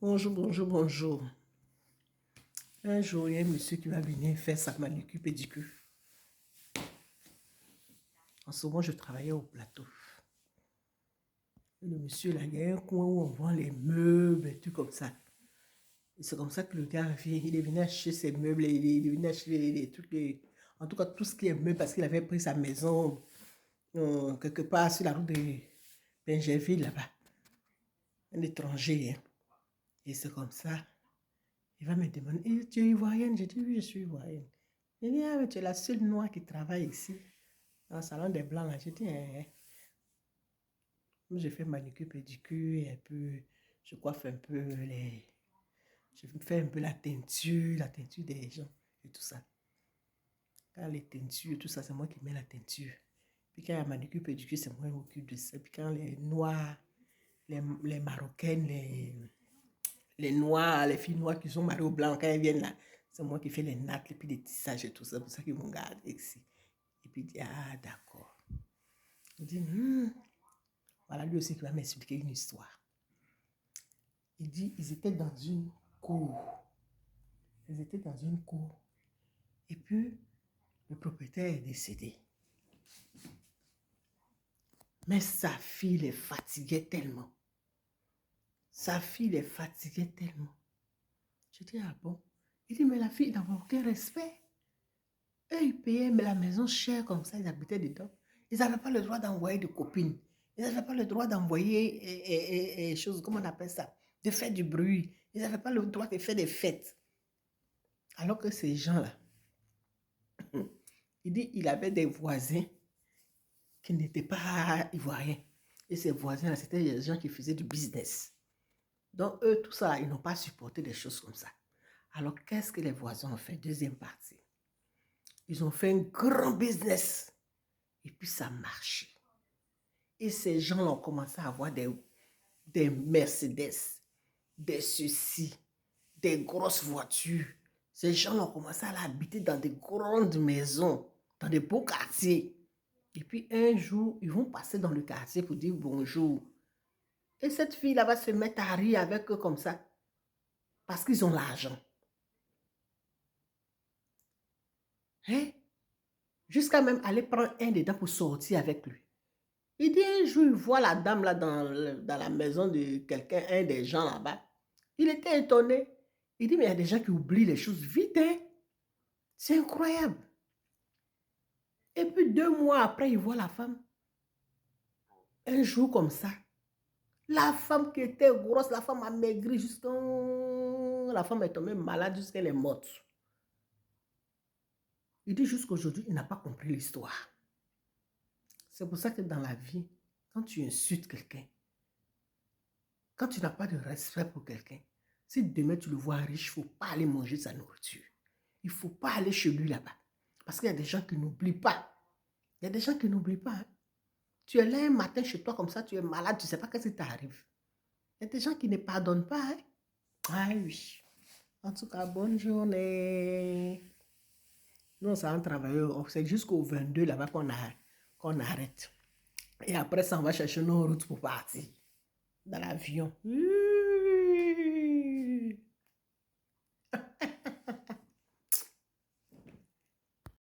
Bonjour, bonjour, bonjour. Un jour, il y a un monsieur qui va venir faire sa manucure pédicure. En ce moment, je travaillais au plateau. Et le monsieur, là, il y a un coin où on vend les meubles et tout comme ça. Et c'est comme ça que le gars vient, il est venu acheter ses meubles, il est venu acheter les trucs, en tout cas tout ce qui est meuble parce qu'il avait pris sa maison quelque part sur la route de Benjerville là-bas. Un étranger, hein. Et c'est comme ça. Il va me demander, eh, tu es ivoirienne? J'ai dit, oui, je suis ivoirienne. Il dit, ah, mais tu es la seule noire qui travaille ici, dans le salon des blancs, là. J'ai dit, moi, j'ai fait manucure, pédicure, et un peu, je coiffe un peu les... Je fais un peu la teinture des gens, et tout ça. Quand les teintures, tout ça, c'est moi qui mets la teinture. Puis quand il y a manucure, pédicure, c'est moi qui m'occupe de ça. Puis quand les noirs, les marocaines, les noirs, les filles noires qui sont mariées au blanc, quand elles viennent là, c'est moi qui fais les nattes, et puis les tissages et tout ça. C'est pour ça qu'ils vont garder ici. Et puis il dit, ah, d'accord. Il dit, voilà, lui aussi qui va m'expliquer une histoire. Il dit, ils étaient dans une cour. Ils étaient dans une cour. Et puis, le propriétaire est décédé. Mais sa fille les fatiguait tellement. Sa fille les fatiguait tellement. Je dis, ah bon? Il dit, mais la fille n'avait aucun respect. Eux, ils payaient la maison chère comme ça, ils habitaient dedans. Ils n'avaient pas le droit d'envoyer des copines. Ils n'avaient pas le droit d'envoyer choses, comment on appelle ça? De faire du bruit. Ils n'avaient pas le droit de faire des fêtes. Alors que ces gens-là, il dit, il avait des voisins qui n'étaient pas ivoiriens. Et ces voisins-là, c'était des gens qui faisaient du business. Donc, eux, tout ça, ils n'ont pas supporté des choses comme ça. Alors, qu'est-ce que les voisins ont fait? Deuxième partie. Ils ont fait un grand business. Et puis, ça marchait. Et ces gens ont commencé à avoir des Mercedes, des ceci, des grosses voitures. Ces gens ont commencé à habiter dans des grandes maisons, dans des beaux quartiers. Et puis, un jour, ils vont passer dans le quartier pour dire bonjour. Et cette fille-là va se mettre à rire avec eux comme ça. Parce qu'ils ont l'argent. Hein? Jusqu'à même aller prendre un dedans pour sortir avec lui. Il dit un jour, il voit la dame là dans la maison de quelqu'un, un des gens là-bas. Il était étonné. Il dit, mais il y a des gens qui oublient les choses vite, hein? C'est incroyable. Et puis 2 mois après, il voit la femme. Un jour comme ça. La femme qui était grosse, la femme a maigri jusqu'à... La femme est tombée malade jusqu'à elle est morte. Il dit jusqu'aujourd'hui, il n'a pas compris l'histoire. C'est pour ça que dans la vie, quand tu insultes quelqu'un, quand tu n'as pas de respect pour quelqu'un, si demain tu le vois riche, il ne faut pas aller manger sa nourriture. Il ne faut pas aller chez lui là-bas. Parce qu'il y a des gens qui n'oublient pas. Il y a des gens qui n'oublient pas. Hein. Tu es là un matin chez toi comme ça, tu es malade, tu ne sais pas ce qui t'arrive. Il y a des gens qui ne pardonnent pas. Hein. Ah oui. En tout cas, bonne journée. Nous, on s'en travaille. C'est jusqu'au 22 là-bas qu'on arrête. Et après ça, on va chercher nos routes pour partir. Dans l'avion.